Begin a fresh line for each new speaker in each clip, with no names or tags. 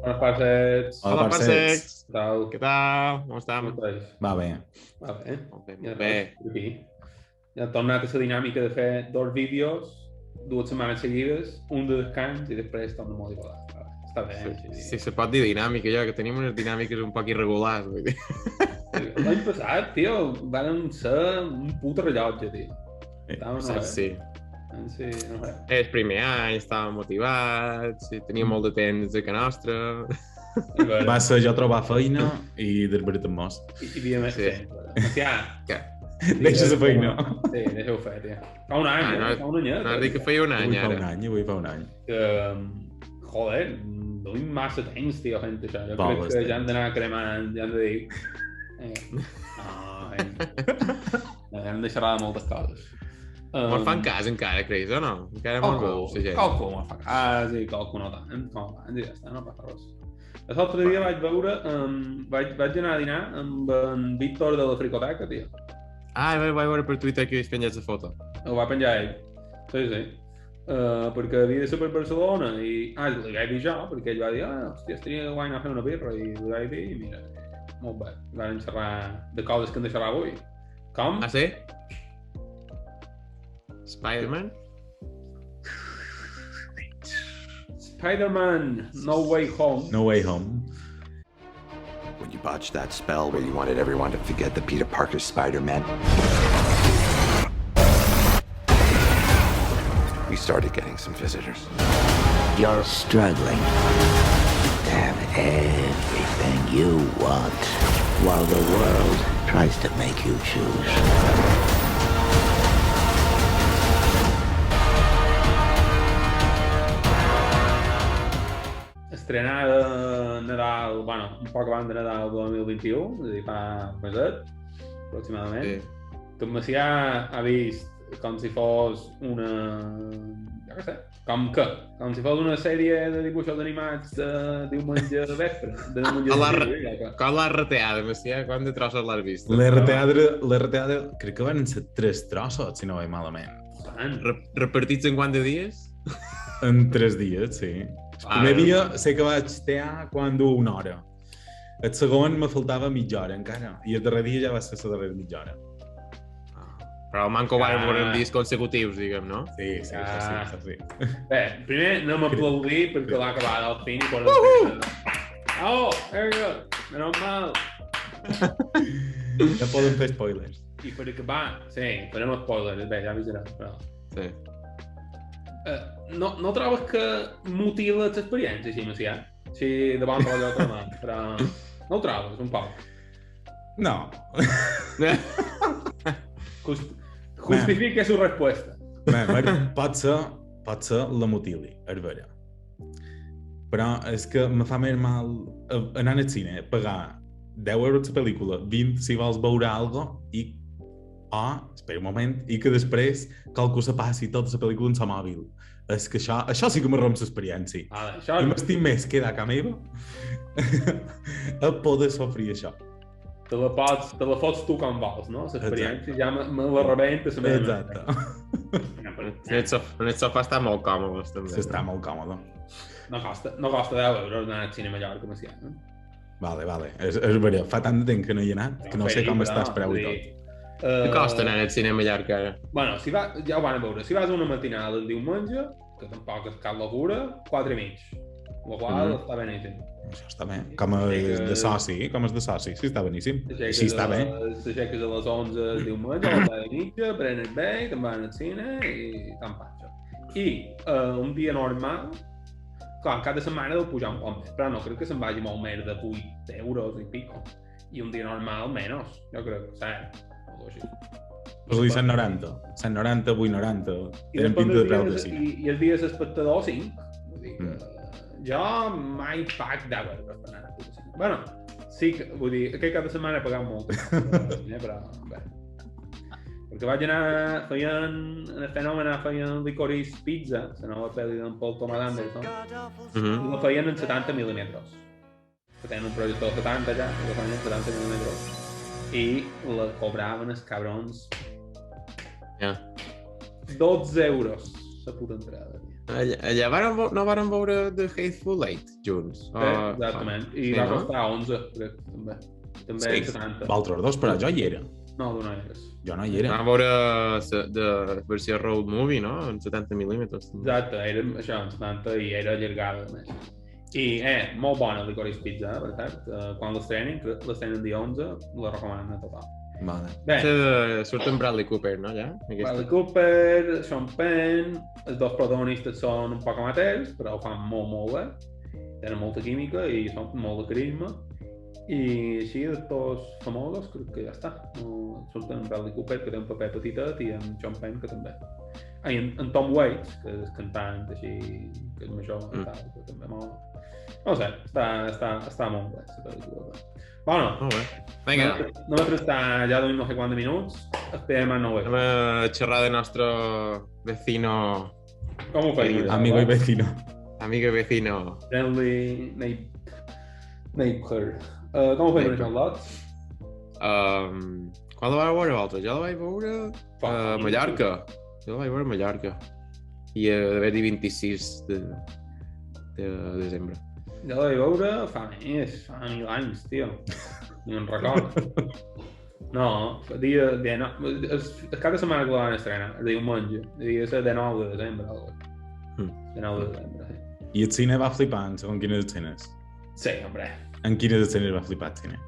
Buenas parcets.
Hola, parcets.
Què tal? Com estem?
Va bé.
Molt bé. Ja hem tornat a la dinàmica de fer 2 vídeos, 2 setmanes seguides, un de descans i després tornem a dir està bé.
Sí, se pot dir dinàmica, ja, que tenim unes dinàmiques un poc irregulars, vull dir.
L'any passat, tio, van ser un puto rellotge, tio.
Sí.
No sé.
El primer any estàvem motivats, teníem molt de temps de que nostre.
Va ser jo trobar feina i desbaratem mos.
I havia més temps. Macià.
Què?
Deixa la feina.
Sí, deixa-ho fer, tio. Fa un any, fa un anyet.
No has dit que feia un any, ara.
Avui fa un any.
Joder, duim massa temps, tio, fent això. Jo crec que ja hem d'anar cremant, ja hem de dir... Hem de xerrar de moltes coses.
Mos fan cas encara, creus, o no? Encara mos veu, la gent.
Qualcú mos fa cas i qualcú no tant, com abans, i ja està, no passa res. L'altre dia vaig veure, vaig anar a dinar amb en Víctor de la fricoteca, tio.
Vaig veure per Twitter que havies penjat la foto.
Ho va penjar ell, sí. Perquè havia de ser per Barcelona i... li vaig dir jo, perquè ell va dir hòstia, estaria guai anar a fer una birra, i li vaig dir, i mira, molt bé, vam xerrar de coses que hem de xerrar avui. Com?
Ah, sí? Spider-Man?
Spider-Man, No Way Home.
No Way Home.
When you botched that spell where you wanted everyone to forget that Peter Parker's Spider-Man, we started getting some visitors.
You're struggling to have everything you want while the world tries to make you choose.
Estrenada Nadal, un poc abans de Nadal del 2021, és a dir, fa un meset, aproximadament.
Sí.
Que en Macià ha vist com si fos una... jo què sé, com si fos una sèrie de dibuixos animats de diumenge de vespre.
Com l'has reteada, Macià? Quant de trossos l'has vist?
L'RTA crec que van ser 3 trossos, si no vaig malament.
Repartits en quant de dies?
En 3 dies, sí. El primer dia sé que vaig tear quan du 1 hora. El segon me faltava mitja hora encara. I el darrer dia ja va ser la darrera mitja hora.
Però el manco van veure en dies consecutius, diguem, no?
Sí.
Bé, primer anem a aplaudir perquè l'ha acabat al fin i podem fer... very good, menos mal.
Ja podem fer spoilers.
I per acabar, sí, farem spoilers, bé, ja avisarem, però...
Sí.
No trobes que mutila l'experiència, així, Macià? Sí, davant de la lloca mà, però... No ho trobes, un poc?
No.
Justifique su respuesta.
Pot ser la mutili, és vera. Però és que me fa més mal anar al cine, pagar 10 euros la pel·lícula, 20 si vols veure alguna cosa, espera un moment, i que després qualcú se passi tota la pel·lícula en sa mòbil. És que això sí que me romp l'experiència. I m'estim més quedar a casa meva a poder sofrir això.
Te la fots tu com vols, no? L'experiència ja me la rebenta la meva.
Exacte.
En el sofà està molt còmode, també.
Està molt còmode.
No costa 10 euros anar al cine a Mallorca, Macià, no?
Vale. És vera. Fa tant de temps que no hi he anat que no sé com està el preu i tot.
Què costa anar al cine a Mallorca, ara?
Bueno, ja ho van a veure. Si vas a una matinada el diumenge, que tampoc és cap locura, 4,5. La qual està beníssim.
Això està bé. Com és de soci, sí, està beníssim. Sí, està bé.
T'aixeques a les 11 el diumenge, a les 10 de mitja, prenes bé, te'n van al cine i te'n patxa. I un dia normal, clar, cada setmana deu pujar un poc més, però no crec que se'n vagi molt més de 8 euros i pico. I un dia normal, menys, jo crec, 7.
Pues dir 190, 890, tenen pinta de preu de cine.
I el dia d'espectador 5, vull dir que jo mai pag 10 euros per anar a cine. Bueno, sí que, vull dir, aquest cap de setmana he pagat molt, però bé. Perquè vaig anar, feien Licorice Pizza, la nova pel·li d'en Paul Thomas Anderson, i la feien en 70 mil·límetres. Que tenen un projector de 70 ja, i la feien en 70 mil·límetres. I la cobraven els cabrons 12 euros la puta entrada.
Allà no varen veure The Hateful Eight junts?
Exactament. I va costar 11, crec, també. També
Sí,
70.
Valtros 2, però jo hi era.
No, tu no eres.
Jo no hi era.
Vam veure la versió road movie, no? En 70 mil·límetres.
Exacte, era això, en 70 i era allargada, a més. I, molt bona Licorice Pizza, per cert. Quan l'estrenen dia 11, la recomanen a total.
Vale.
Bé,
Surt en Bradley Cooper, no, ja?
Bradley Cooper, Sean Penn, els dos protagonistes són un poc amateurs, però ho fan molt, molt bé. Tenen molta química i són molt de carisma. I així, d'actors famosos, crec que ja està. Surten en Bradley Cooper, que té un paper petitet, i en Sean Penn, que també. I en Tom Waits, que és cantant, així, que és major, que també mola. No sé, està molt bé, la pel·lícula. Bueno,
Molt bé. Vinga,
nosaltres ja duim no sé quants minuts, esperem a 9.
anem a xerrar de nostre vecino,
Com ho feia?
Amigo i vecino.
amigo vecino.
Friendly neighbor. Com ho feia, Charlotte?
Quan la vau veure vosaltres? Jo la vaig veure a Mallorca. Jo la vaig veure a Mallorca. I d'haver-hi 26 de desembre.
Jo la vaig veure fa 1000 anys, tio. Ni me'n record. No, el cap de setmana que la van estrenar, el diumenge. Devia ser de 9 de desembre, algo. De 9 de desembre, sí.
I el cine va flipar en segons quines escenes.
Sí, hombre.
En quines escenes va flipar el cine?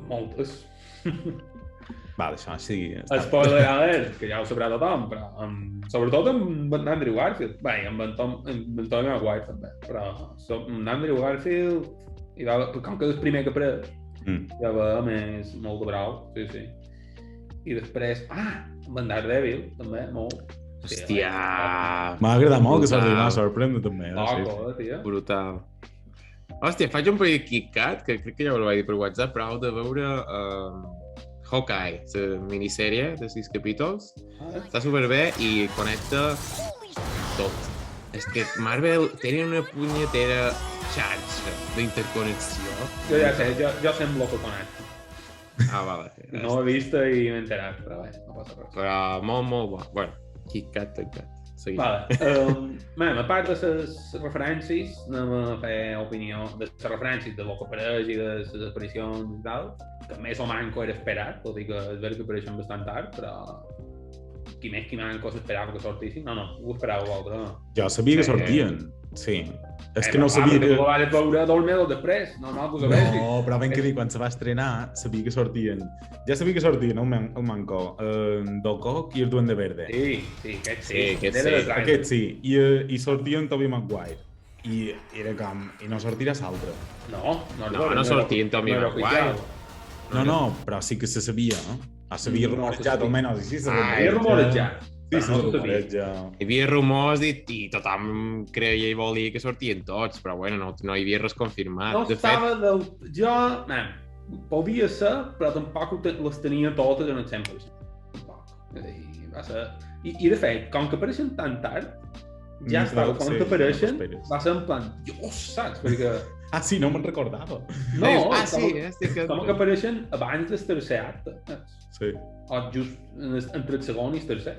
Moltes.
Vale, això sí.
Spoiler alert, que ja ho sabrà tothom, però sobretot amb Andrew Garfield. Bé, amb en Tobey Maguire també, però amb Andrew Garfield, com que és el primer que pres, ja va més molt de brau, sí. I després, amb en Daredevil, també, molt.
Hòstia!
M'ha agradat molt que s'arriba a sorprendre també.
Loco, tio.
Brutal. Hòstia, faig un petit KitKat, que crec que ja ho vaig dir per WhatsApp, però heu de veure Hawkeye, la minissèrie de 6 capítols. Està superbé i connecta tot. És que Marvel tenen una punyetera xarxa d'interconnexió.
Jo ja sé, jo sé amb lo que connecto.
Vale.
No ho he vist i m'he enterat, però bé, no passa res.
Però molt bo. Bueno, KitKat, tancat. Seguim.
Vale. A part de les referències, anem a fer opinió de les referències de lo que apareix i de les aparicions i tal, que més o manco era esperat, tot i que és veritat que apareixen bastant tard, però qui manco s'esperava que sortissin? No, ho esperava vosaltres, no?
Jo sabia que sortien, sí. És que no sabia que...
Ho vaig veure 2 mesos després, no, que ho sabessis.
No, però ben que dir, quan se va estrenar, sabia que sortien. Ja sabia que sortien el Manco, Dococ i el Duende Verde.
Sí, aquest sí.
Aquest sí, i sortien Tobey Maguire. I era com... I no sortirà l'altre.
No sortien Tobey Maguire.
No, però sí que se sabia, no? S'havia rumorejat, almenys, així se
havia rumorejat.
Sí,
Hi havia rumors i tothom creia i volia que sortien tots, però bueno, no hi havia res confirmat.
No estava del... Jo... Podia ser, però tampoc les tenia totes en el 100%. I de fet, com que apareixen tan tard, ja estava, quan apareixen, va ser en plan, saps? Perquè...
sí, no me'n recordava.
No, com que apareixen abans del tercer acte.
Sí.
O just entre el segon i el tercer.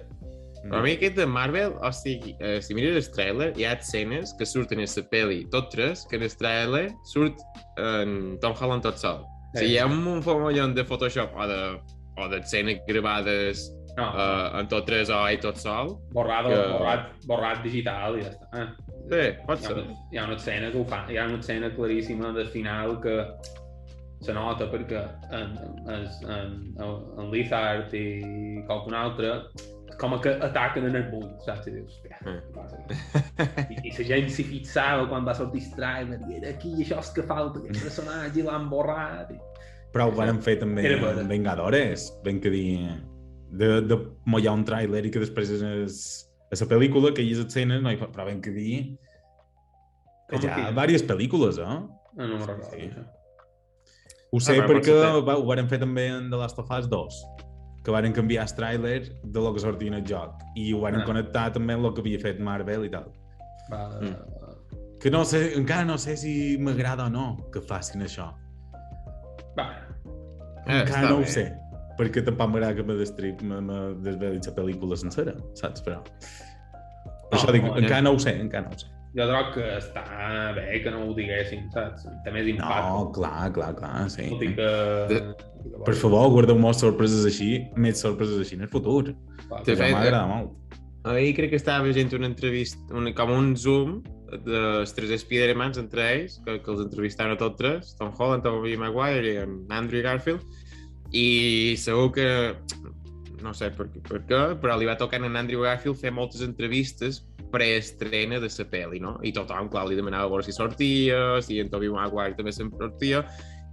Però a mi aquest de Marvel, o sigui, si mires el tràiler, hi ha escenes que surten en la pel·li, tot tres, que en el tràiler surt en Tom Holland tot sol. O sigui, hi ha un fomollon de Photoshop o d'escenes gravades en tot tres o ell tot sol.
Borrat digital i ja està.
Sí, pot ser.
Hi ha una escena que ho fa, hi ha una escena claríssima del final que se nota perquè en Lizard i qualcun altre com que ataquen en el bull, saps? I dius, hòstia, què passa? I la gent s'hi fixava quan va sortir el tràiler i era aquí, això és que falta, aquest personatge i l'han borrat.
Però ho van fer també en Vengadores, ben que dir, de mollar un tràiler i que després és la pel·lícula, aquelles escenes, però ben que dir, que hi ha diverses pel·lícules,
No me'n recordo, això.
Ho sé perquè ho van fer també en The Last of Us 2, que van canviar el tràiler de lo que sortia en el joc i ho van connectar també amb el que havia fet Marvel i tal. Que no sé, encara no sé si m'agrada o no que facin això. Encara no ho sé, perquè tampoc m'agrada que me desvelin la pel·lícula sencera, saps? Però Per això dic, encara no ho sé.
Jo trobo que està bé que no ho diguessin, saps? Té més impacte.
No, clar, sí.
Tot i que...
Per favor, guardeu-me sorpreses així, més sorpreses així en el futur.
De fet,
m'agrada molt.
Ahir crec que estava veient una entrevista, com un Zoom dels tres Spidermans entre ells, que els entrevistaven a tots tres, Tom Holland, Tobey Maguire i en Andrew Garfield, i segur que, no sé per què, però li va tocar a en Andrew Garfield fer moltes entrevistes preestrena de la pel·li, no? I tothom, clar, li demanava veure si sortia, si en Tobey Maguire també se'n sortia,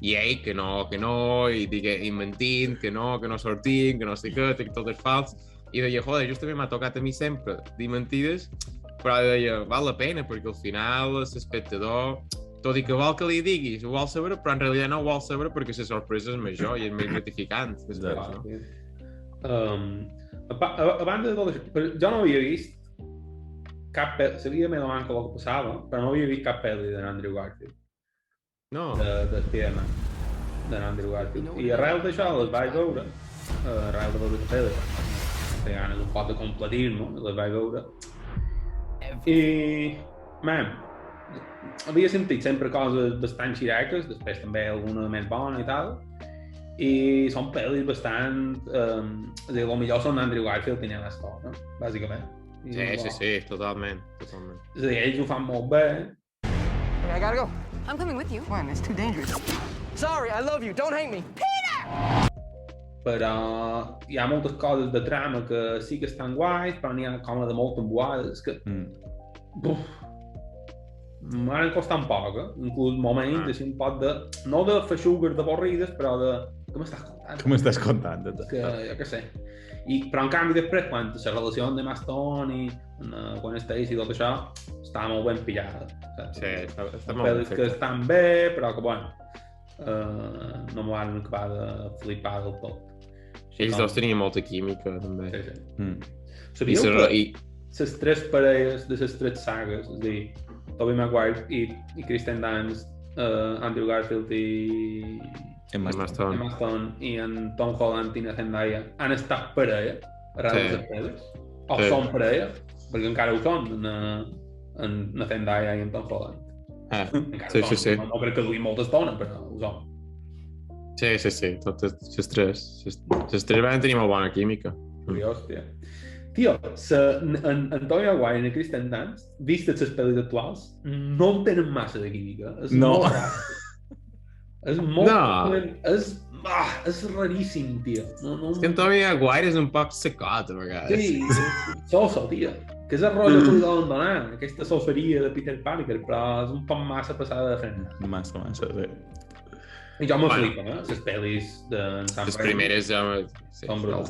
i ell que no, i mentint, que no sortien, que no sé què, que tot és fals. I deia, joder, justament m'ha tocat a mi sempre dir mentides, però deia, val la pena, perquè al final l'espectador, tot i que vol que li diguis, ho vol saber, però en realitat no ho vol saber perquè la sorpresa és major i és més gratificant. Després,
no? A banda de tot això, jo no havia vist cap pel·li, sabia més o menys el que passava, però no havia vist cap pel·li d'Andrew Garfield.
No.
De Spider-Man, d'Andrew Garfield. I arrel d'això les vaig veure, arrel de veure la pel·li, té ganes un poc de completir-me, les vaig veure. I, man, havia sentit sempre coses bastant xiraques, després també alguna més bona i tal, i són pel·lis bastant... és a dir, el millor són Andrew Garfield tenint l'estona, bàsicament.
Sí, totalment.
És a dir, ells ho fan molt bé.
Okay, I gotta go.
I'm coming with you.
Man, it's too dangerous. Sorry, I love you. Don't hate me.
Però hi ha moltes coses de trama que sí que estan guais, però n'hi ha com de molt embuades que... M'han costat un poc, inclús moments així un poc de... No de feixugues d'avorrides, però de... Què m'estàs contant? Que, jo què sé. Però en canvi després, quan la relació de Maston i quan Stacy i tot això, està molt ben pillada.
Sí, està molt ben fet.
Que estan bé, però que, bueno, no m'ho van acabar de flipar del tot.
Ells dos tenien molta química, també.
Sí. Sabíeu que les tres parelles de les tres sagues, és a dir, Tobey Maguire i Kristen Dunst, Andrew Garfield i Emma Stone i en Tom Holland i na Zendaya, han estat parella arrel de les pel·lis? O són parella? Perquè encara ho són, en na Zendaya i en Tom Holland.
Sí.
No crec que duguin molta estona, però ho són.
Sí, totes les tres. Les tres van tenir molt bona química.
Curiós, tia. Tio, en Tobey Maguire i en Kristen Dunst, vistes les pel·lis actuals, no tenen massa de química. És molt rar. És molt... És raríssim, tio.
És que en Tobey Maguire és un poc secot, a vegades.
Sí, soso, tio. Que és el rotllo que li volen donar, aquesta soseria de Peter Parker, però és un poc massa passada de frena.
Massa, sí.
I jo me flipen, les pel·lis de Sam
Les primeres ja... Són brutals.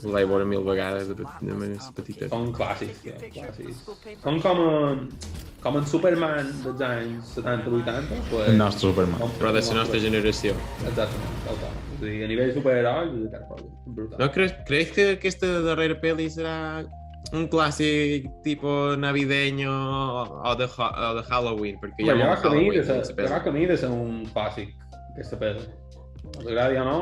L'he veure 1000 vegades de maneres petites.
Són clàssics, clàssics. Són com en Superman dels anys 70-80.
El nostre Superman.
Però de la nostra generació.
Exactament, tal. És a dir, a nivell superherois, és brutal.
No, creus que aquesta darrera pel·li serà un clàssic tipus navideño o de Halloween? Perquè hi ha molt Halloween.
Va camí de ser un clàssic, aquesta pel·li. T'agradi o no?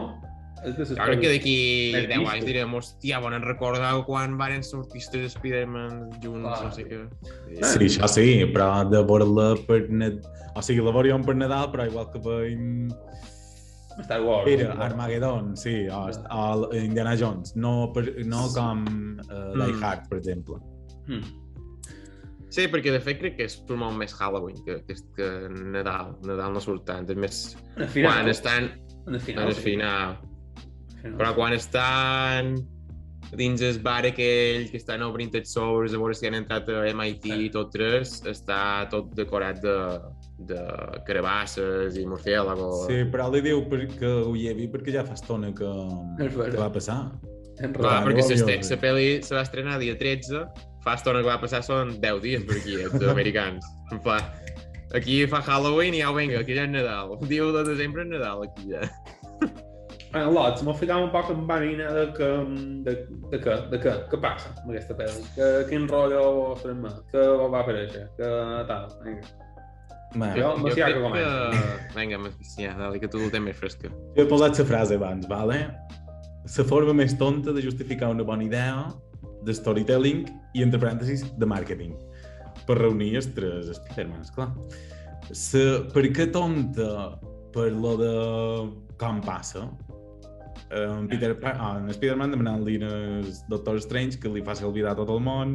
Claro que d'aquí 10 anys direm, hòstia, van recordar quan van sortir els Spider-Man junts, no sé què.
Sí, això sí, però de veure-la per Nadal... O sigui, la veuríem per Nadal, però igual que veiem...
Star Wars.
Era Armageddon, sí, o Indiana Jones, no com Die Hard, per exemple.
Sí, perquè de fet crec que és molt més Halloween que Nadal. Nadal no surt tant, és més... Quan estan... En el final. Però quan estan dins el bar aquell que estan obrint els sobres, a veure si han entrat a MIT i tot tres, està tot decorat de carabasses i murciélagos.
Sí, però li diu que ho hi he vist perquè ja fa estona que va passar.
Clar, perquè la pel·li se va estrenar dia 13, fa estona que va passar són 10 dies per aquí, els americans. En pla, aquí fa Halloween i ja vinga, aquí ja és Nadal. El dia 1 de desembre és Nadal, aquí ja.
Lots, m'ho ficava un poc en vanina de què passa amb aquesta pel·li, quin rotllo farem, que va aparèixer, que tal, vinga. Macià, que comença.
Vinga, Macià, dali, que tu ho tens més fresca.
Jo he posat la frase abans, vale? La forma més tonta de justificar una bona idea de storytelling i, entre parèntesis, de màrqueting, per reunir els tres Spider-Mans, clar. Per què tonta per lo de com passa, en Spider-Man demanant-li al Doctor Strange que li faci oblidar tot el món,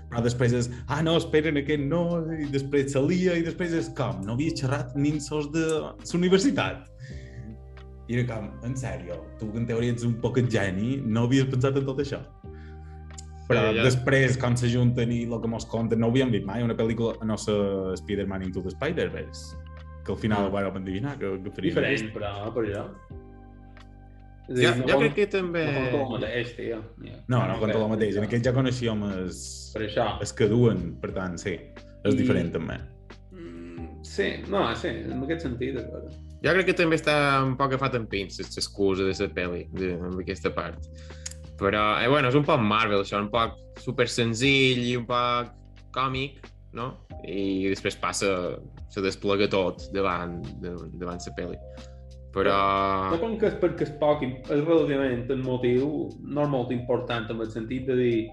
però després és, no, esperen, aquest no, i després se lia, i després és com, no havia xerrat ni sos de l'universitat. I era com, en sèrio, tu que en teoria ets un poc geni, no havies pensat en tot això. Però després, quan s'ajunten i el que mos conten, no ho havíem vist mai, una pel·lícula, no sé, Spider-Man Into the Spider-Verse, que al final ho vam endevinar, que faria
diferent, però allò.
Jo crec que també...
No conta el mateix, tio.
No conta el mateix. En aquest ja coneixíem els que duen, per tant, sí, és diferent també.
Sí, en aquest sentit, és vera.
Jo crec que també està un poc agafat en pinces l'excusa de la pel·li, en aquesta part. Però, bueno, és un poc Marvel, això, un poc super senzill i un poc còmic, no? I després se desplega tot davant la pel·li. Però...
com que és perquè és poc, és relativament un motiu no molt important en el sentit de dir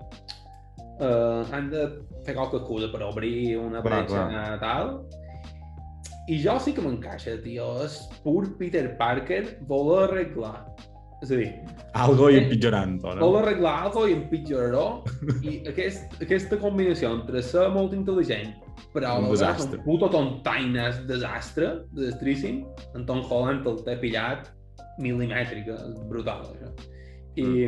han de fer qualque cosa per obrir una bretxa tal. I jo sí que m'encaixa, tio. És pur Peter Parker voler arreglar. És a dir...
Algo i empitjorant, no?
Voler arreglar algo i empitjorar-ho. I aquesta combinació entre ser molt intel·ligent però un puto tontaines desastríssim, en Tom Holland el té pillat mil·limètrica, és brutal, això. I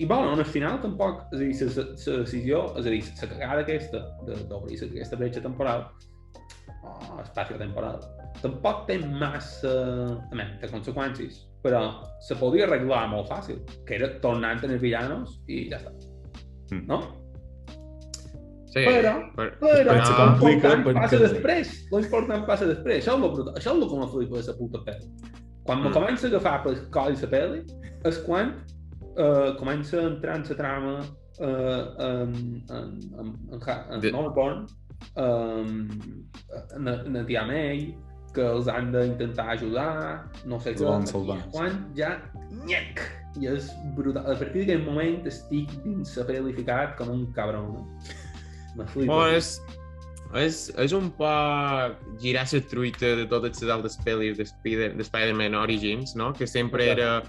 bueno, al final tampoc, és a dir, la decisió, és a dir, la cagada aquesta d'obrir aquesta bretxa temporal, espaciotemporal, tampoc té massa... té conseqüències, però se podia arreglar molt fàcil, que era tornant a els villanos i ja està. No?
Sí,
però l'important passa després. L'important passa després. Això és el que m'ha flipat de la puta pel·li. Quan me comença a agafar pel coll la pel·li és quan comença a entrar en la trama en Norborn, en el tia May, que els han d'intentar ajudar, no sé què, quan ja nyec! I és brutal. A partir d'aquell moment estic dins la pel·li ficat com un cabron.
És un poc girar la truita de totes les altres pel·lis de Spider-Man Origins, no? Que sempre era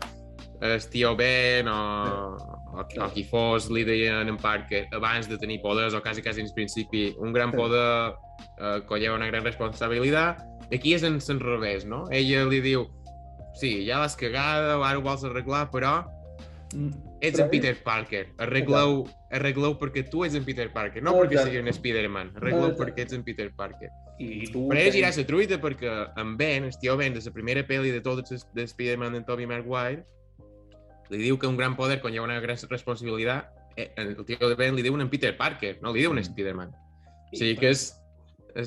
el tio Ben o qui fos li deien en part que abans de tenir poders o quasi en principi un gran poder conlleva una gran responsabilitat. Aquí és en revés, no? Ella li diu, sí, ja l'has cagada, ara ho vols arreglar, però ets en Peter Parker, arregleu perquè tu ets en Peter Parker, no perquè sigui un Spider-Man, arregleu perquè ets en Peter Parker. Però ella girar la truita perquè en Ben, el tio Ben de la primera pel·li de tots de Spider-Man d'en Tobey Maguire, li diu que un gran poder conlleva una gran responsabilitat, el tio de Ben li diu un Peter Parker, no li diu un Spider-Man. O sigui que és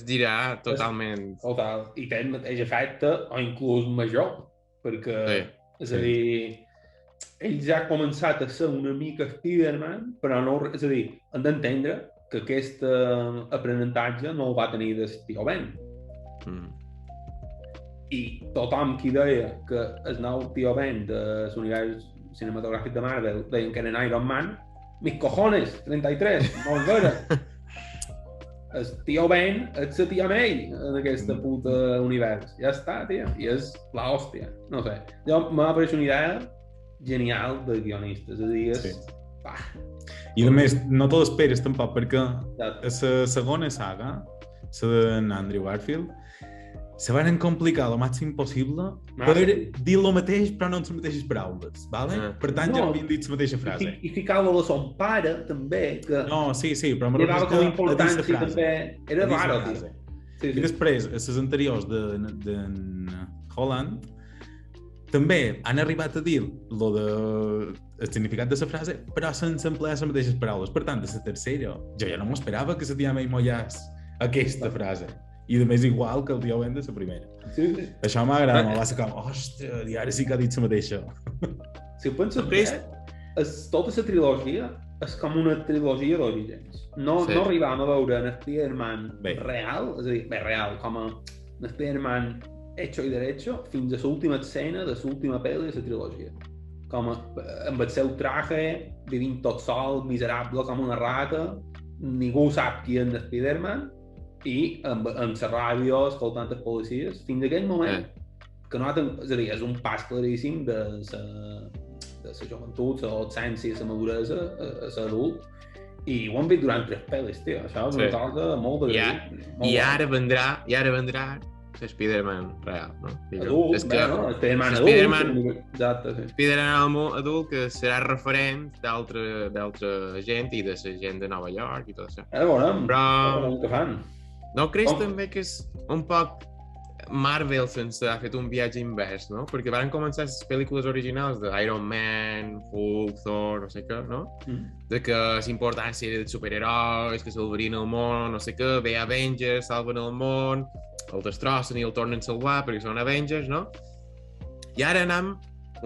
girar totalment...
Total, i té el mateix efecte o inclús major, perquè, és a dir, ell ja ha començat a ser una mica Spider-Man, però no, és a dir, hem d'entendre que aquest aprenentatge no el va tenir del tio Ben. I tothom qui deia que el nou tio Ben de l'univers cinematogràfic de Marvel deien que era Iron Man, mis cojones, 33, molt vera. El tio Ben és la tia May en aquesta puta univers. Ja està, tia. I és l'hòstia. No sé. Jo m'ha apareixit una idea genial de guionistes. És a dir, és...
I a més, no te l'esperes tampoc, perquè a la segona saga, la d'en Andrew Garfield, se van complicar el màxim possible per dir el mateix, però no en les mateixes paraules, ¿vale? Per tant, ja havien dit la mateixa frase.
I ficar-lo a son pare, també, que...
No, sí, però me refereixo que a dir la frase.
Era raro,
tio. I després, a les anteriors d'en Holland, també han arribat a dir el significat de la frase, però sense emplear les mateixes paraules. Per tant, a la tercera, jo ja no m'esperava que la tia May mollàs aquesta frase. I de més igual que el tio Ben de la primera.
Sí.
Això m'agrada, va ser com, ostres, i ara sí que ha dit la mateixa.
Si ho penses bé, tota la trilogia és com una trilogia d'orígens. No arribàvem a veure en Spider-Man real, és a dir, real, com a Spider-Man hecho i derecho, fins a l'última escena de l'última pel·li de la trilogia. com amb el seu traje, vivint tot sol, miserable com una rata, ningú sap qui és Spider-Man, i amb la ràdio, escoltant els policies, fins aquell moment que nosaltres, és a dir, és un pas claríssim de la joventut, l'adolescència, la maduresa, l'adult, i ho hem vist durant 3 pel·lis, tio. Això és una cosa molt d'agrair.
I ara vendrà l'Spider-Man real, no?
Adult, Spider-Man adult. Exacte, sí.
Spider-Man adult que serà referent d'altra gent i de la gent de Nova York i tot això.
Veurem
què
fan.
No creus també que és un poc Marvel sense ha fet un viatge invers, no? Perquè van començar les pel·lícules originals d'Iron Man, Hulk, Thor, no sé què, no? De que la importància dels superherois, que salvarien el món, no sé què, ve Avengers, salven el món, el destrossen i el tornen a salvar perquè són Avengers, no? I ara anem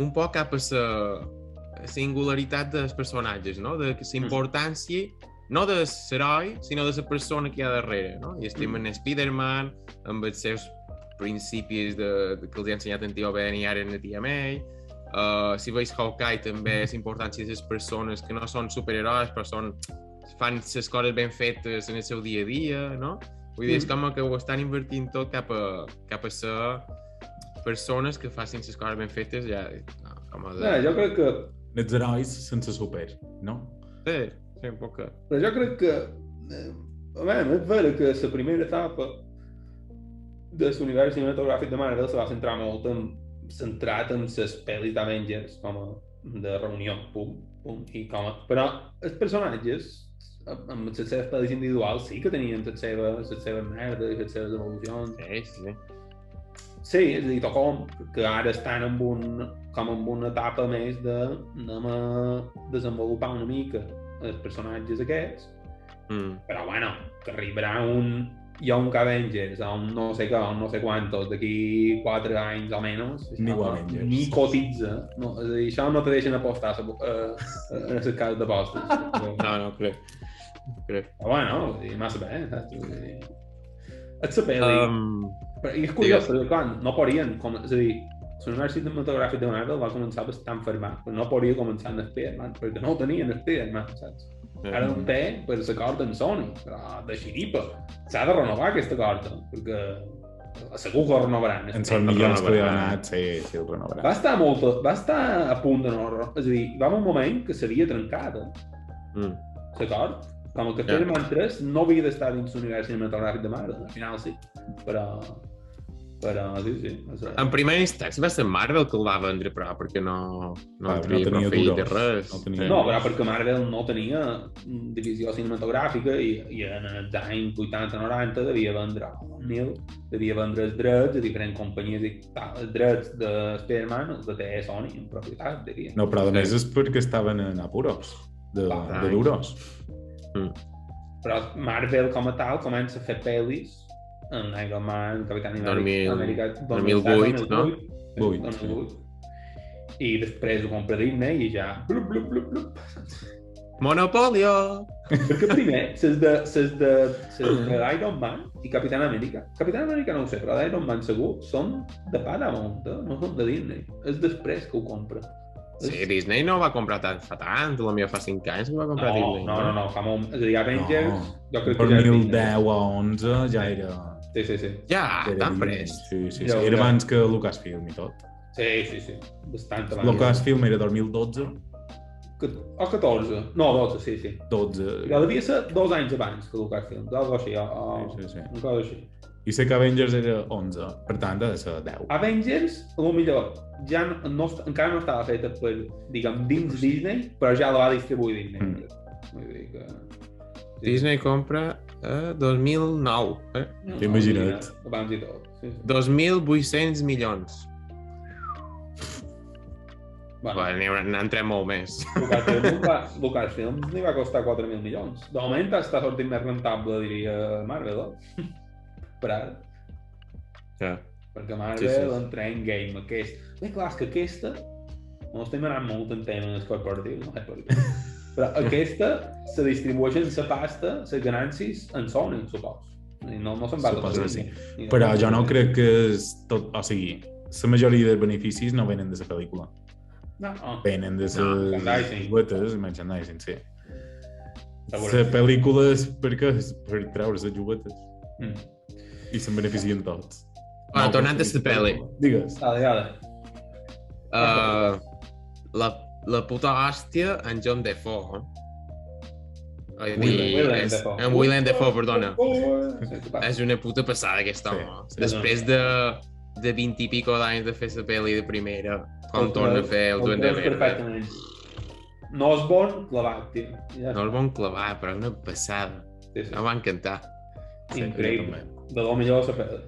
un poc cap a la singularitat dels personatges, no? De la importància no de l'heroi, sinó de la persona que hi ha darrere, no? I estem en Spider-Man, amb els seus principis que els ha ensenyat en tio Ben i ara en la tia May. Si veus Hawkeye també és importància de les persones que no són superherois però fan les coses ben fetes en el seu dia a dia, no? Vull dir, és com que ho estan invertint tot cap a ser persones que facin les coses ben fetes ja...
Jo crec que...
Els herois sense super, no?
Sí, un poc que...
Però jo crec que... és vera que la primera etapa de l'univers cinematogràfic de Marvel se va centrar molt centrat en les pel·lis d'Avengers com a de reunió, però els personatges amb les seves pel·lis individuals sí que tenien les seves merdes i les seves evolucions.
Sí.
Sí, és a dir, com que ara estan en una etapa més de anem a desenvolupar una mica els personatges aquests, però bueno, que arribarà un Avengers, no sé què, no sé quantos, d'aquí 4 anys almenys, ni cotitza. No, és a dir, això no te deixen apostar en les cases d'apostes.
No crec.
Però bueno, massa bé, saps? És la pel·li. I és curiós, perquè clar, no podien, és a dir, l'univers cinematogràfic de Marvel va començar bastant fermat, però no podia començar en Spider-Man, perquè no tenien Spider-Man, saps? Ara un té per l'acord amb Sony, però de xiripa. S'ha de renovar aquest acord, perquè segur que el renovaran.
En són milions que li ha anat, sí, el renovaran.
Va estar a punt de no renovar. És a dir, va haver un moment que s'havia trencat, l'acord. Com que Spider-Man 3 no havia d'estar dins l'univers cinematogràfic de Marvel, al final sí. Però sí.
En primera instància va ser Marvel que el va vendre, però perquè no tenia profit de res.
No, però perquè Marvel no tenia divisió cinematogràfica i en els anys 80-90 devia vendre els drets de diferents companyies, els drets de Spider-Man els té Sony en propietat, diria.
No, però a més és perquè estaven en apuros de duros.
Però Marvel com a tal comença a fer pel·lis en Iron Man, Capitán América
2008, no?
2008. I després ho compra Disney i ja... Blup.
Monopolio!
Perquè primer, ses de Iron Man i Capitán América. Capitán América no ho sé, però d'Iron Man segur són de Paramount, no són de Disney. És després que ho compra.
Sí, Disney no va comprar fa tant, potser fa 5 anys que va comprar Disney.
No, fa molt... És a dir, Avengers...
Per 2010 o 11 ja era...
Sí.
Ja, tan prest.
Sí. Era abans que Lucasfilm i tot.
Sí. Bastant abans.
Lucasfilm era 2012.
O 14. No, 12, sí.
12.
Però devia ser 2 anys abans que Lucasfilm. Algo així,
Sí.
Una cosa així.
I sé que Avengers era 11, per tant ha de ser 10.
Avengers, potser, ja encara no estava feta per, diguem, dins Disney, però ja la va distribuir Disney. Vull dir que...
Disney compra 2009,
Imagina't.
Abans i tot.
2.800 milions.
Bueno,
n'entrem molt més.
Lucasfilm li va costar 4.000 milions. De moment està sortint més rentable, diria Marvel, per ara.
Ja.
Perquè Marvel entra en game aquest. Bé, clar, és que aquesta... No estem anant molt en temes corporatius, no sé per què. Però aquesta se distribueixen la pasta, les ganàncies, en Sony, supos. No se'n va tot.
Sí. Però jo no crec que és tot... O sigui, la majoria dels beneficis no venen de la pel·lícula. venen de les
merchandising.
juguetes, merchandising, sí.
Segurament.
La pel·lícula és per què? És per treure les juguetes. I se'n beneficien tots.
Bueno, tornant a la pel·li.
Digues.
Dale.
La puta hòstia en John Defoe.
Willem Dafoe.
En Willem Dafoe, perdona.
Sí,
És una puta passada aquest home.
Sí,
Després de 20 i pico d'anys de fer la pel·li de primera, com torna a fer el Duende Verde.
Perfectament. No és bon clavat, tio. Ja
No el bon clavar, però és una passada.
Sí, sí.
Em va encantar.
Increïble. De lo millor de la pel·li.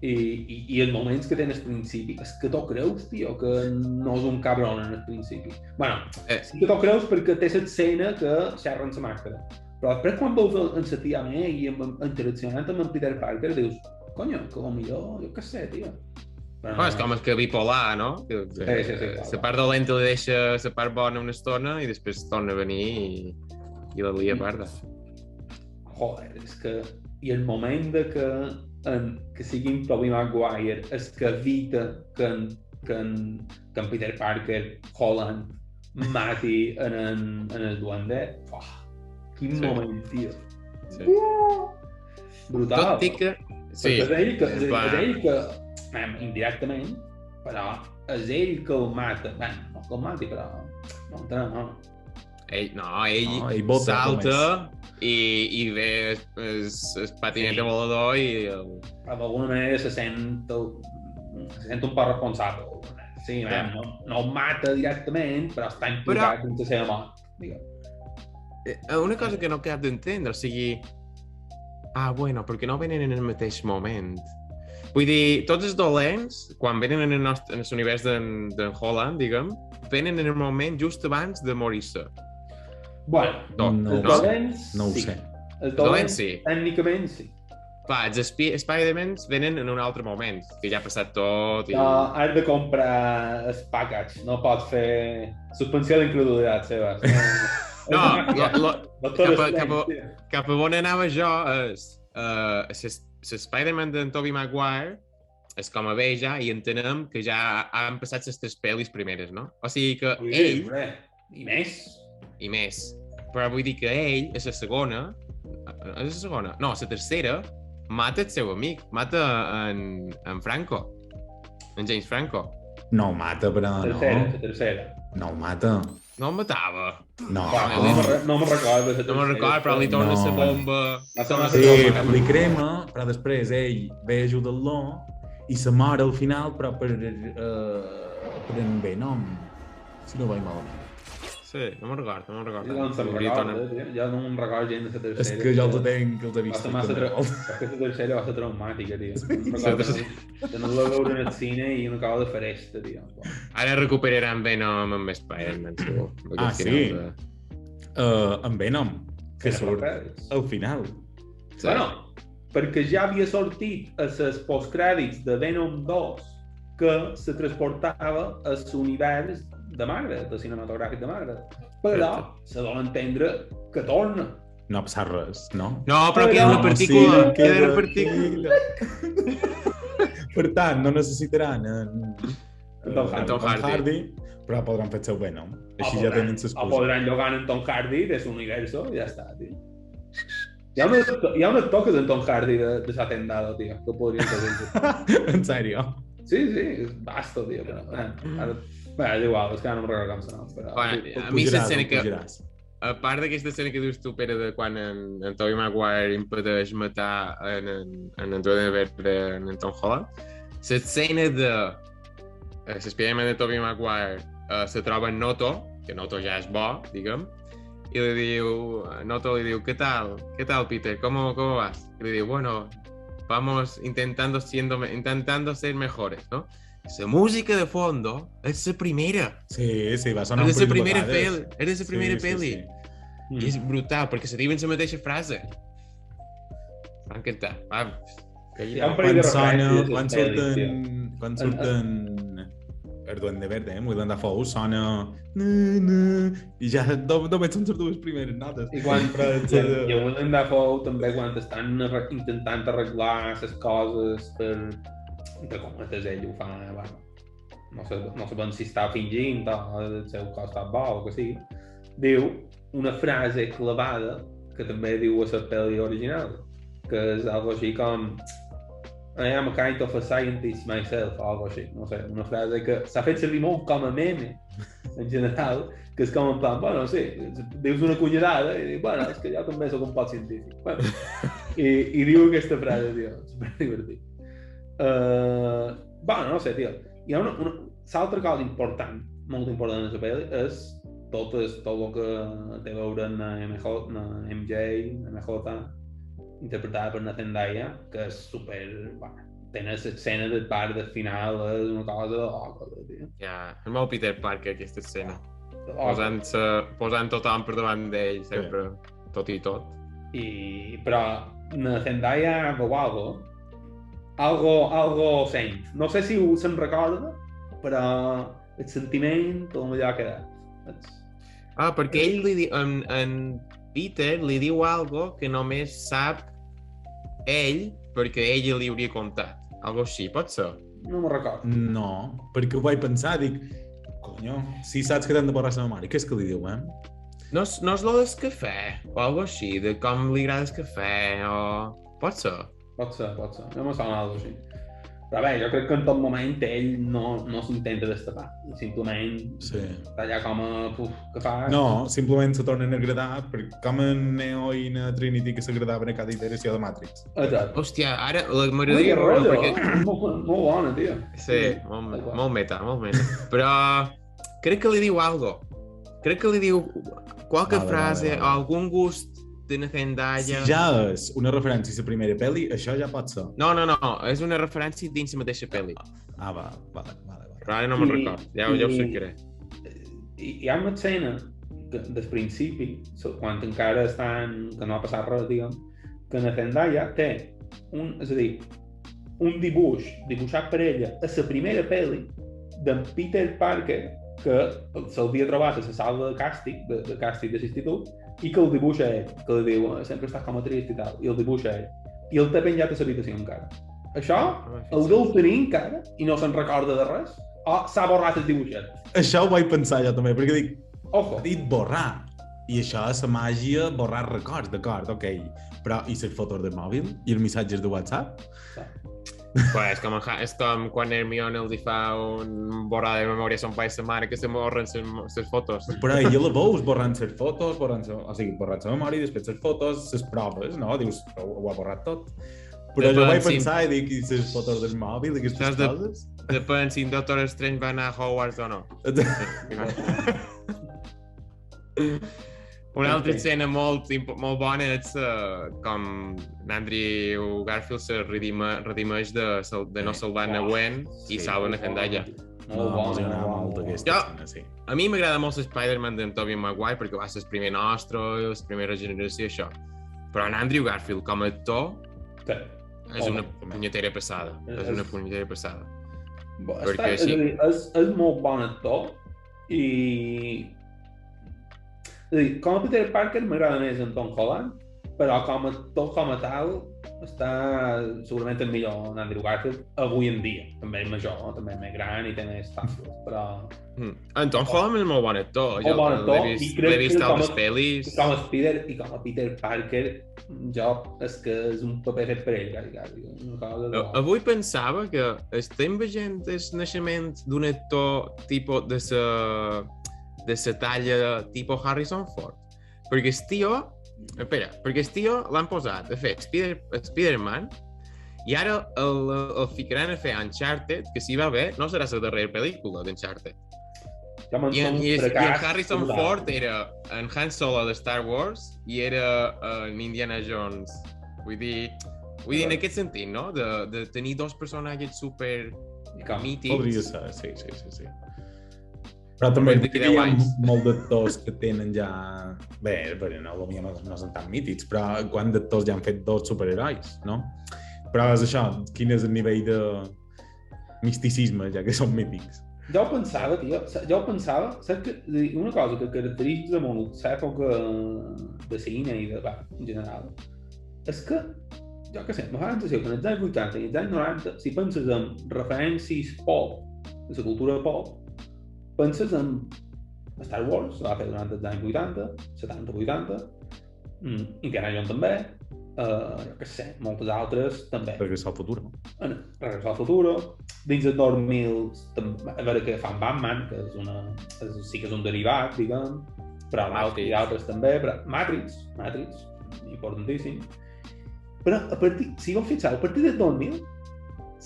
I els moments que tens al principi, és que t'ho creus, tio, que no és un cabron en el principi. Bueno, sí que t'ho creus perquè té l'escena que xerren la màscara. Però després quan veus en la tia May i interaccionant amb en Peter Parker, dius, conyo, que millor, jo què sé, tio.
Però és com el que bipolar, no?
Sí.
La part dolenta li deixa la part bona una estona i després torna a venir i la lia parda.
Joder, és que... I el moment de que sigui en Tobey Maguire és que evita que en Peter Parker, Holland, mati en el duende. Quin moment, tio.
Sí.
Brutal.
Tot i que... Sí.
És ell que, indirectament, però és ell que el mata. Bé, no que el mati, però... No.
Ell salta i ve el patinet volador i...
D'alguna manera se sent un poc responsable. Sí, no el mata directament, però està implicat en la seva mort.
Una cosa que no acabo d'entendre, o sigui... bueno, perquè no venen en el mateix moment. Vull dir, tots els dolents, quan venen en l'univers d'en Holland, diguem, venen en el moment just abans de morir-se.
Bueno, els dolents
no ho sé.
Els dolents sí. Tècnicament sí.
Clar, els Spider-Man venen en un altre moment, que ja ha passat tot i...
No, has de comprar el package, no pots fer suspensió d'incredulitat seva. Cap a on anava jo és... Spider-Man d'en Tobey Maguire és com a bé ja i entenem que ja han passat les 3 pel·lis primeres, no? O sigui que ell... I més. Però vull dir que ell, a la segona... És la segona? No, a la tercera, mata el seu amic. Mata en Franco. En James Franco.
No el mata, però no.
La tercera.
No el mata.
No el matava.
No me'n recordo.
No me'n recordo, però li torna la bomba.
Sí, li crema, però després ell ve a ajudar-lo i se mor al final, però per en Venom. Si no vaig malament.
Sí, no me'n recordo.
Jo no me'n recordo gent de la tercera.
És que jo els tenc, els he vist.
Aquesta tercera va ser traumàtica, tio. De no la veure en el cine i una cosa de feresta, tio.
Ara recuperaran Venom amb Spider-Man, segur.
Sí? En Venom, que surt al final.
Bueno, perquè ja havia sortit a les postcrèdits de Venom 2 que se transportava a l'univers de Marvel, de cinematogràfic de Marvel. Però se dona a entendre que torna.
No ha passat res, no?
No, però queda una partícula. Queda una partícula.
Per tant, no necessitaran
en Tom Hardy,
però podran fer el seu Venom. Així ja tenen l'excusa.
O podran llogar en Tom Hardy de l'univers i ja està, tio. Hi ha un actor que és en Tom Hardy de Satendado, tio, que podria fer.
En sèrio?
Sí, és basto, tio. Bé, és igual, és que no me'n recordo com sonava, però...
A mi l'escena que... A part d'aquesta escena que dius tu, Pere, de quan en Tobey Maguire impedeix matar en Duende Verde en Tom Holland, l'escena de l'Spiderman de Tobey Maguire se troba en Noto, que Noto ja és bo, diguem, i Noto li diu, ¿qué tal, Peter? ¿Cómo vas? Y le diu, bueno, vamos intentando ser mejores, ¿no? La música de fondo és la primera.
Sí, va sonar un parell de vegades.
Era la primera pel·li. I és brutal, perquè se diuen la mateixa frase. M'ha encantat.
Quan surten el Duende Verde, Willem Dafoe, sona... I ja només són les 2 primeres notes.
I Willem Dafoe també quan estan intentant arreglar les coses per... que com és ell ho fa, bueno, no sabem si està fingint o el seu cos està bo o que sigui, diu una frase clavada que també diu a la pel·li original, que és algo així com I am a kind of a scientist myself, o algo així, no sé, una frase que s'ha fet servir molt com a meme, en general, que és com en plan, bueno, sí, dius una cunyadada i dius, bueno, és que jo també soc un poc científic. Bueno, i diu aquesta frase, tio, superdivertit. Bueno, no sé, tio, hi ha l'altra cosa important, molt important en la pel·li, és tot el que té a veure amb MJ, MJ, interpretada per la Zendaya, que és super... Bueno, tenen l'escena del bar del final, és una cosa de loca, tio.
Ja, és molt Peter Parker, aquesta escena. Posant tothom per davant d'ell, sempre, tot i tot.
Però la Zendaya veu algo sent. No sé si se'n recorda, però el sentiment tot allò ha quedat.
Perquè ell li diu... En Peter li diu algo que només sap ell perquè ell li hauria contat. Algo així, pot ser?
No me'n recordo.
No, perquè ho vaig pensar, dic, conyo, si saps que t'han de borrar la memòria, què és que li diu,
No és lo del cafè, o algo així, de com li agrada el cafè, o... Pot ser.
Pot ser. No me sona algo així. Però bé, jo crec que en tot moment ell no s'intenta destapar. Simplement està allà com a... què fas?
No, simplement se tornen a agradar, perquè com en Neo i na Trinity que s'agradaven a cada iteració de Matrix.
Exacte.
Hòstia, ara m'agradaria...
Molt bona, tio.
Sí, molt meta. Però crec que li diu algo. Crec que li diu qualque frase o algun gust de la Zendaya.
Si ja és una referència a la primera pel·li, això ja pot ser.
No, és una referència dins la mateixa pel·li.
Vale.
Però ara no me'n record, ja ho cercaré.
Hi ha una escena del principi, quan encara que no ha passat res, diguem, que la Zendaya té un dibuixat per ella a la primera pel·li d'en Peter Parker, que s'hauria trobat a la sala de càstig de l'institut, i que el dibuixa ell, que li diu sempre estàs com a trist i tal, i el dibuixa ell. I el té penjat a l'habitació encara. Això el deu tenir encara i no se'n recorda de res, o s'ha borrat el dibuixet.
Això ho vaig pensar jo també, perquè dic,
ojo,
ha dit borrar, i això és la màgia, borrar records, d'acord, ok, però i les fotos del mòbil i els missatges de WhatsApp?
Pues és com quan Hermione els fa un borrar de memòria a son pare i sa mare que se borren les fotos.
Però ella la veus borrant les fotos, borrant la memòria, i després les fotos, les proves, no? Dius, ho ha borrat tot. Però jo vaig pensar i dic, i les fotos del mòbil, aquestes coses?
Depèn si en Doctor Strange va anar a Hogwarts o no. Una altra escena molt bona és com Andrew Garfield se redimeix de no salvar a Gwen i salva a Zendaya.
Molt
aquesta escena, sí.
A mi m'agrada molt l'Spider-Man d'en Tobey Maguire perquè va ser el primer nostre, la primera generació, això. Però en Andrew Garfield com a actor és una punyetera passada.
És molt bon actor i... És a dir, com a Peter Parker m'agrada més en Tom Holland, però com a actor com a tal està segurament el millor en Andrew Garfield avui en dia. També és major, també és més gran i té més tàculs, però...
En Tom Holland és molt bon actor.
Molt bon actor, i crec que com a Spider i com a Peter Parker és que és un paper fet per ell, quasi.
Avui pensava que estem veient el naixement d'un actor tipus de la talla tipus Harrison Ford. Perquè el tio l'han posat a fer Spider-Man i ara el ficaran a fer Uncharted, que si va bé no serà la darrera pel·lícula d'Uncharted. I en Harrison Ford era en Han Solo de Star Wars i era en Indiana Jones. Vull dir en aquest sentit, no? De tenir dos personatges super mítics.
Podria ser, sí. Però també hi ha molts d'actors que tenen ja... Bé, potser no són tan mítics, però quan d'actors ja han fet dos superherois, no? Però és això, quin és el nivell de misticisme, ja que són mítics?
Jo pensava, tio, saps que una cosa que caracteritza molt l'època de cine i en general, és que, jo què sé, me fa la sensació que en els anys 80 i els anys 90, si penses en referències pop de la cultura pop, penses en Star Wars, se va fer durant els anys 80, 70-80, Indiana Jones també, jo què sé, moltes altres també.
Regresar al futur.
Regresar al futur, dins dels 2000, a veure que fan Batman, que sí que és un derivat, diguem, però i altres també, però Matrix, importantíssim. Però si vau fixar, a partir del 2000,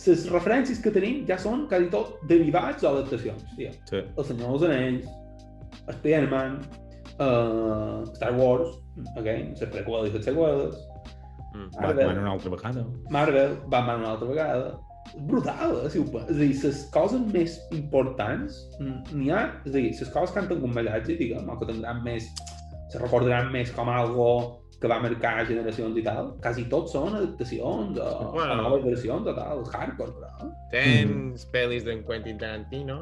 les referències que tenim ja són quasi tot derivats o adaptacions. Sí. El Senyor dels Anells, Spider-Man, Star Wars, les prequeles i les seqüeles,
Batman una altra vegada.
Batman una altra vegada. Brutal, si ho penses. És a dir, les coses més importants n'hi ha, és a dir, les coses que han tingut més èxit, diguem, o que tindran més, se recordaran més com algo que va marcar generacions i tal, quasi tots són adaptacions o noves versions o tal, és hardcore, però.
Tens pel·lis d'en Quentin Tarantino,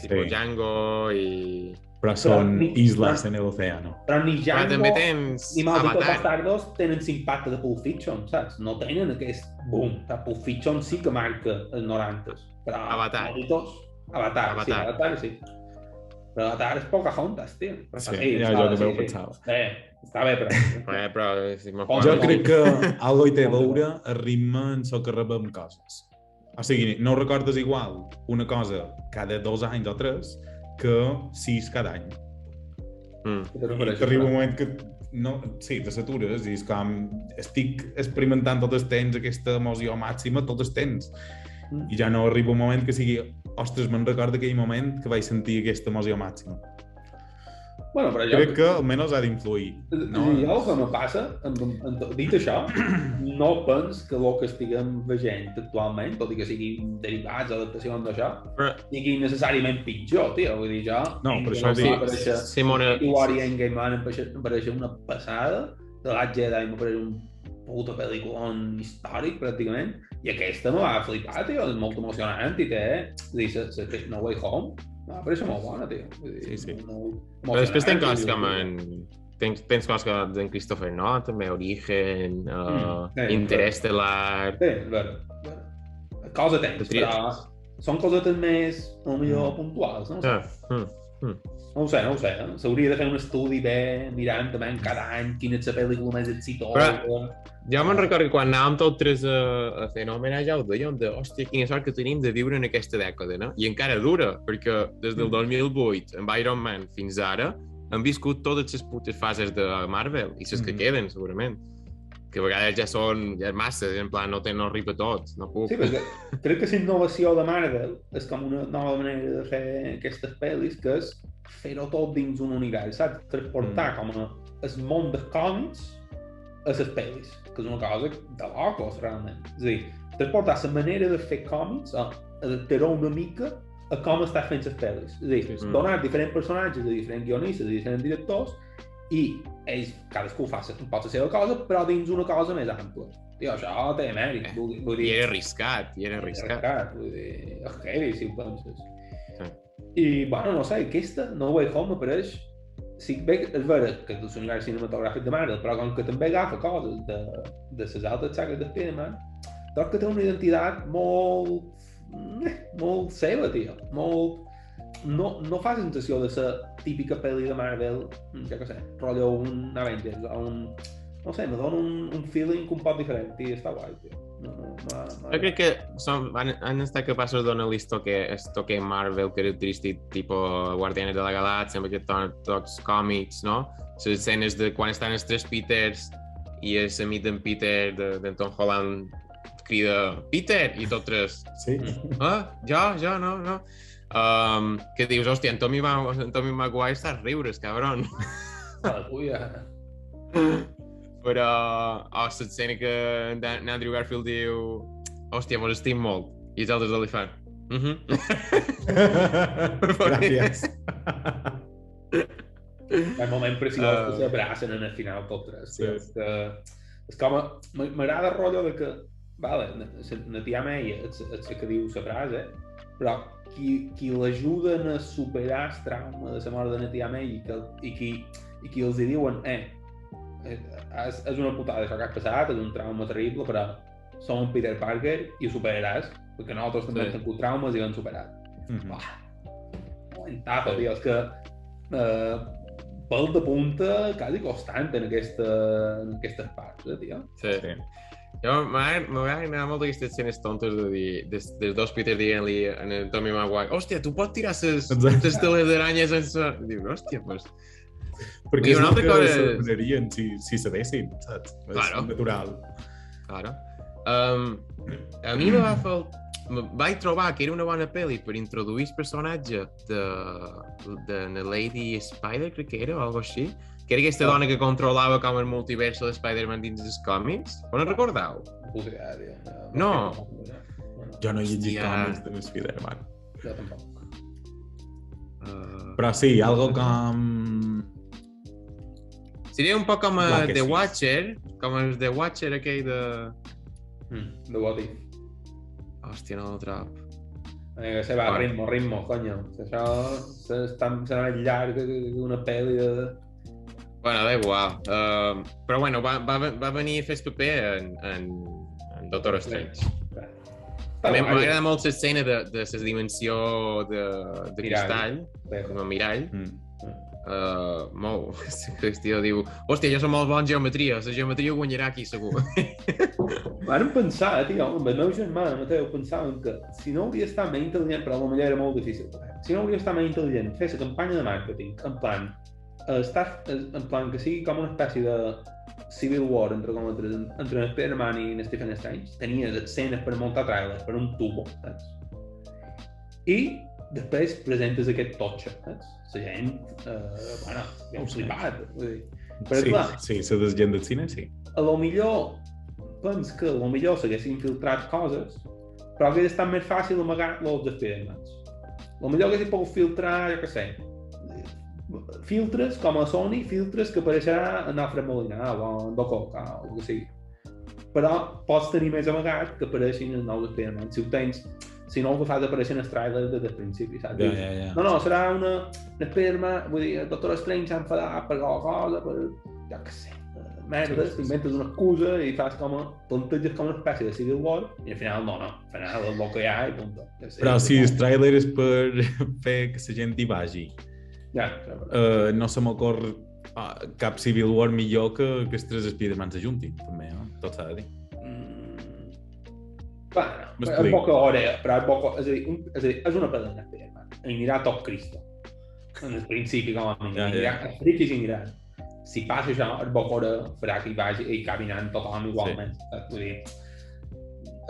tipus Django i...
Però són isles en l'oceano.
Però ni Django,
també tens
ni Malditos Bastardos tenen l'impacte de Pulp Fiction, saps? No tenen aquest boom. Pulp Fiction sí que marca els 90s, però
Avatar.
Avatar, sí. Però Avatar és Pocahontas, tio.
Sí, ja jo també ho pensava.
Està bé, però...
Jo crec que algo hi té a veure el ritme en el que rebem coses. O sigui, no recordes igual una cosa cada 2 anys o 3 que 6 cada any. I t'arriba un moment que sí, te satures i és com estic experimentant tot el temps aquesta emoció màxima, tot el temps. I ja no arriba un moment que sigui ostres, me'n recordo aquell moment que vaig sentir aquesta emoció màxima.
Bueno, però
crec que almenys ha d'influir.
No? Jo el que me passa, dit això, no pens que el que estiguem veient actualment, tot i que siguin derivats, adaptacions d'això, sigui necessàriament pitjor, tio. Vull dir, jo...
No, per això dic...
Simona...
Història en Game Man em pareix una passada, de Last Jedi m'apareix un puta pel·lículon històric, pràcticament, i aquesta me va flipar, tio, és molt emocionant i té, No Way Home, me va pareixer molt bona, tio.
Sí.
Però després tens coses com tens coses com d'en Christopher Nolan, també, Origen, Interestelar...
Sí, vera. Cosa tens, però són cosetes més, o millor, puntuals, no? No ho sé. S'hauria de fer un estudi bé, mirant també cada any quina és la pel·lícula més exitosa.
Jo me'n recordo que quan anàvem tots tres a fer homenatge ja ho dèiem de, hòstia, quina sort que tenim de viure en aquesta dècada, no? I encara dura, perquè des del 2008 amb Iron Man fins ara han viscut totes les putes fases de Marvel i les que queden, segurament. Que a vegades ja són massa, en plan, no arriba a tots, no puc.
Sí, perquè crec que la innovació de Marvel és com una nova manera de fer aquestes pel·lis, que és fer-ho tot dins un univers, saps? Transportar com el món dels còmics a les pel·lis, que és una cosa de locos, realment. És a dir, transportar la manera de fer còmics, adaptar-ho una mica a com està fent les pel·lis. És a dir, donar diferents personatges a diferents guionistes, a diferents directors, i ells, cadascú pot fer la seva cosa, però dins una cosa més ampla. Tio, això té mèrit.
I era arriscat.
Vull dir, és heavy, si ho penses. I, bueno, no sé, aquesta No Way Home m'apareix... Sí, bé, és vera que és l'univers cinematogràfic de Marvel, però com que també agafa coses de les altres sagues de Spider-Man, trobo que té una identitat molt seva, tio. No fa sensació de ser típica pel·li de Marvel, ja que sé, rotllo un Avengers o un... No sé, me dona un feeling un poc diferent i està guai, tio.
Jo crec que han estat capaços de donar el toque Marvel característic, tipus Guardianes de la Galàxia, amb aquests tocs còmics, no? Les escenes de quan estan els tres Peters i el amic d'en Peter, d'en Tom Holland, crida Peter, i tots tres.
Sí.
Jo, no. Que dius, hòstia, en Tommy Maguire està a riures, cabron. Però, l'escena que en Andrew Garfield diu, hòstia, mos estim molt, i els altres li fan.
Gràcies.
Un moment preciós que s'abracen en el final tots tres. És com, m'agrada el rotllo de que, vale, la tia May és la que diu la frase, però qui l'ajuden a superar el trauma de la mort de la tia May i qui els diuen, és una putada això que has passat, és un trauma terrible, però som en Peter Parker i ho superaràs, perquè nosaltres també hem tingut traumes i ho hem superat. Tapa, tio, és que pèl de punta quasi constant en aquestes parts, tio.
Sí. Jo m'agrada molt aquestes escenes tontes de dir, dels dos Peter dient-li en el Tommy Maguire, hòstia, tu pots tirar les teles d'aranya sense... Diu, hòstia, pues...
Perquè és el que s'apararien si cedessin, saps? És natural.
Claro. A mi vaig trobar que era una bona pel·li per introduir el personatge de Lady Spider, crec que era, o alguna cosa així, que era aquesta dona que controlava com el multivers de Spider-Man dins els còmics. On en recordeu? No.
Jo no he llegit còmics de Spider-Man.
Jo tampoc.
Però sí, algo com...
Seria un poc com The Watcher, com el The Watcher aquell de...
The What If.
Hòstia, no el trob.
Se va, ritmo, coño. Això serà més llarg que una pel·li de...
Bueno, da igual. Però bueno, va venir a fer el paper en Doctor Strange. M'agrada molt l'escena de la dimensió de cristall, com a mirall. Molt. Cristià diu, hòstia, jo som molt bon en geometria, la geometria guanyarà aquí, segur.
Vam pensar, tio, amb el meu germà, Mateu, pensàvem que si no hauria estat més intel·ligent, però potser era molt difícil, si no hauria estat més intel·ligent fer la campanya de màrqueting, en plan que sigui com una espècie de civil war entre Spider-Man i Stephen Strange, tenies escenes per muntar trailers per un tubo, saps? I després presentes aquest totxe, saps? La gent, bueno, ja ho flipat.
Sí, la gent del cine, sí.
A lo millor, pens que a lo millor s'haguessin filtrat coses, però hauria estat més fàcil amagar-los de Spider-Mans. A lo millor haguessin pogut filtrar, jo què sé, filtres com a Sony, filtres que apareixerà en Alfred Molina o en Dococa o el que sigui. Però pots tenir més amagat que apareixin en nous Spider-Man. Si ho tens, si no ho fas aparèixer en el trailer des del principi, saps? No, serà una Spider-Man, vull dir, el Doctor Strange s'ha enfadat per alguna cosa, per, jo què sé, merdes, t'inventes una excusa i fas com a, planteges com una espècie de Civil War i al final no, al final és el que hi ha i punt.
Però si el trailer és per fer que la gent hi vagi, no se m'ocorr cap Civil War millor que els tres Spider-Man s'ajuntin, també, no? Tot s'ha de dir.
Bueno, és poca hora, però és a dir, és una pedana Spider-Man. Anirà tot Cristo. En el principi, com a mínim. Els friquis aniran. Si passa això, és poca hora farà que hi vagi i caminant tothom igualment. Vull dir,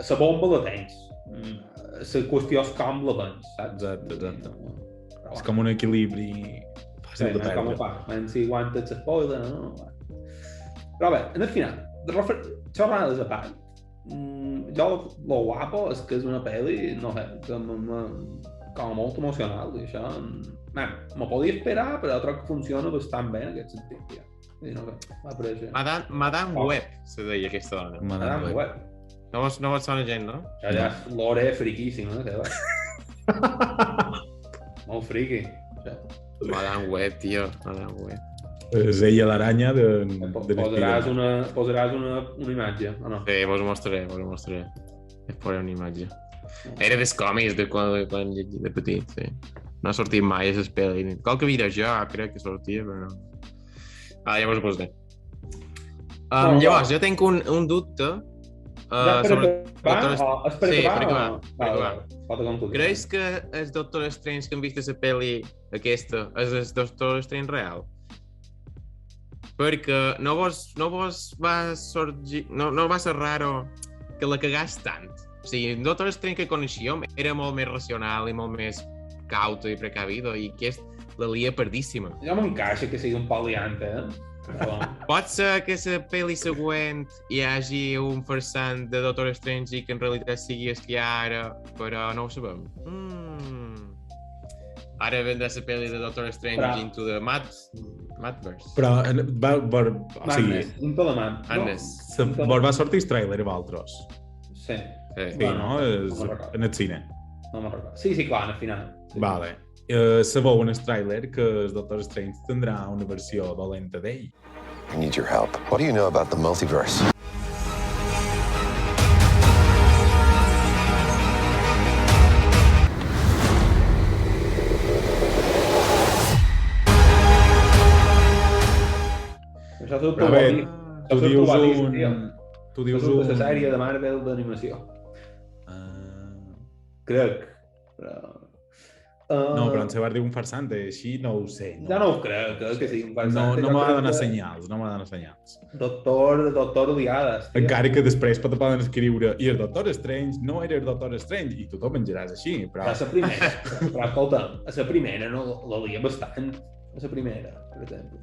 la bomba la tens. La qüestió és com la vens, saps?
Exacte. És com un equilibri fàcil de perdre.
Si aguantes l'espoiler, no? Però bé, en el final, xerrades a part, jo lo guapo és que és una pel·li, no sé, com molt emocional i això, me podia esperar, però trobo que funciona bastant bé en aquest sentit, ja.
Madame Web, se deia aquesta dona.
Madame Web.
No vos sona gent, no?
Ja és l'hora friquíssima, molt friqui.
Madame Web, tio, Madame Web.
És ella l'aranya de...
Posaràs una imatge, o no?
Sí, vos ho mostraré. Es posaré una imatge. Era dels còmics de quan llegia de petit, sí. No ha sortit mai a les pel·lis. Qualque videojoc crec que sortia, però no. Ja vos ho posaré. Llavors, jo tinc un dubte sobre... Sí, per acabar. Creus que el Doctor Strange que hem vist a la pel·li aquesta és el Doctor Strange real? Perquè no va sorgir... No va ser raro que la cagàs tant. O sigui, el Doctor Strange que coneixíem era molt més racional i molt més cauto i precavido i aquest la lia perdíssima.
Jo m'encaixa que sigui un poliante,
Pot ser que la pel·li següent hi hagi un farsant de Doctor Strange i que en realitat sigui el que hi ha ara, però no ho sabem. Ara vendrà la pel·li de Doctor Strange into the Madverse.
Però
o sigui... Into the Madness.
Va sortir el trailer a vosaltres.
Sí.
No? En el cine.
No me'n recordo. Sí, clar, al final.
Vale. Sabeu en el trailer que el Doctor Strange tindrà una versió dolenta d'ell.
I need your help. What do you know about the multiverse?
Però bé, tu dius
un... la
un...
sèrie de Marvel d'animació. Crec. Però...
No, però en Sebar diu un farsant, així no ho sé.
Ja no ho crec, que sigui un farsant.
No m'ha de donar senyals, no m'ha de donar senyals.
Doctor Oliades.
Encara que després poden escriure i el Doctor Strange no era el Doctor Strange i tu t'ho menjaràs així, però...
A la primera, però escolta, a la primera no la lia bastant. A la primera, per exemple.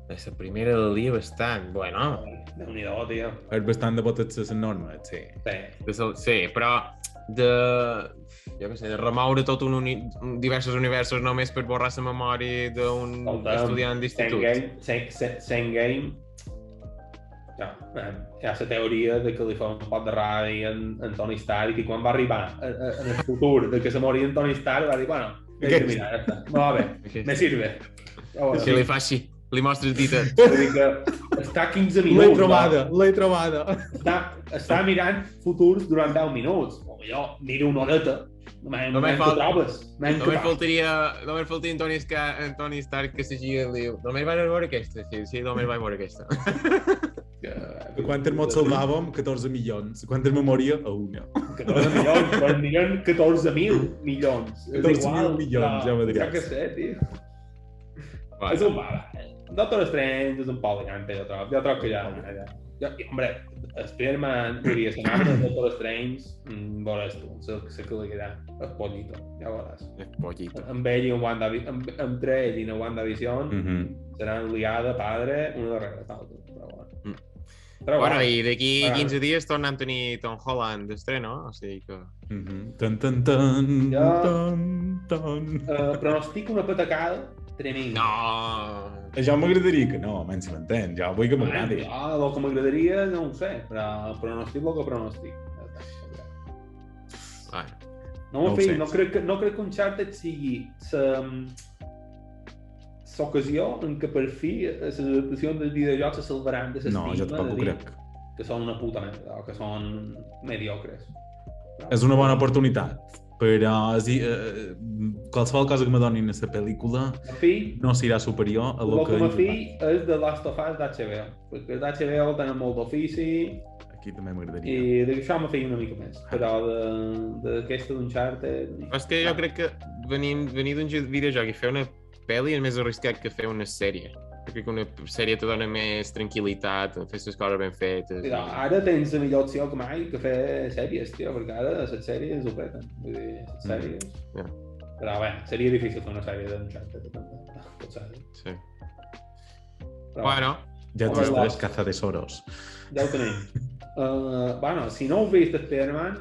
A la primera la lia bastant, bueno.
Déu-n'hi-do, tio.
És bastant de botes les normes, sí.
Sí, però jo què sé, de remoure tot diversos universos només per borrar la memòria d'un estudiant d'institut.
Game, hi ha la teoria de que li fa un pot de radi en Tony Stark i quan va arribar en el futur de que se moria en Tony Stark va dir, bueno, mira, ja està, va bé, me sirve.
Si li fa així, li mostres dita.
Vull dir que està 15 minuts.
L'he trobada.
Està mirant futurs durant 10 minuts. O millor, mira una horeta. Només
faltaria en Tony Stark que s'agia i diu, només vaig veure aquesta. Sí, només vaig veure aquesta.
Quantes mots salvàvem? 14 milions. Quantes me moria? A una.
14 milions, però mirem 14.000 milions.
14.000 milions, ja m'adriàs.
Ja que sé, tio. És un mal. Doctor Strange és un poc elegante, jo trobo que ja... Hombre, Spider-Man podria ser de Doctor Strange, veuràs tu, sé que li queda el pollito, ja veuràs.
El pollito.
Amb ell i entre ell i en WandaVision seran liada, padre, una darrere l'altra.
Bueno, i d'aquí 15 dies tornem a tenir Tom Holland d'estreno, o sigui que...
Pronostic una patacada tremenda.
No!
Jo m'agradaria que no, menys si m'entén. Jo vull que m'agradi.
El que m'agradaria no ho sé, però pronostic el que pronostic. No crec que Uncharted sigui l'ocasió en què per fi les adaptacions dels videojocs se salvaran de l'estigma
jo tampoc ho crec.
Que són una puta merda o que són mediocres.
És una bona oportunitat, però qualsevol cosa que me donin a la pel·lícula no serà superior a lo que...
El que m'afi és The Last of Us d'HBO, perquè d'HBO tenen molt d'ofici.
Aquí també m'agradaria.
I d'això m'afi una mica més, però d'aquesta d'Uncharted...
És que jo crec que venir d'un videojoc i fer una pel·li és més arriscat que fer una sèrie. Crec que una sèrie te dona més tranquil·litat, fer les coses ben fetes.
Ara tens la millor opció que mai que fer sèries, tio, perquè ara les sèries ho peten. Vull dir, les sèries... Però bé, seria difícil fer una sèrie d'Uncharted, potser.
Sí. Bueno.
Ja et després caza tesoros.
Ja ho tenim. Bueno, si no heu vist Spider-Man,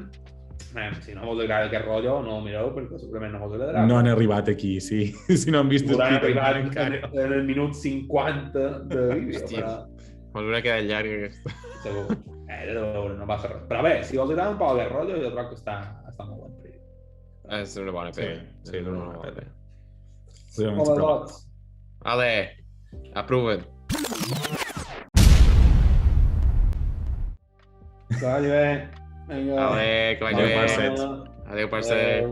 si no vos agrada aquest rotllo, no ho mireu, perquè segurament no vos agradarà.
No han arribat aquí, sí. Si no han vist
Spider-Man encara. En el minut 50 de vídeo.
Hòstia, m'haurà quedat llarga aquesta.
Segur. No passa res. Però bé, si vos agrada un poc aquest rotllo, jo trobo que està molt bon per ell.
És una bona pel·li.
Sí, és una bona pel·li.
Hola, tots.
Ale, aprova't.
Que vagi bé. Vinga.
Ale, que vagi bé.
Adéu, parcet.
Adéu, parcet.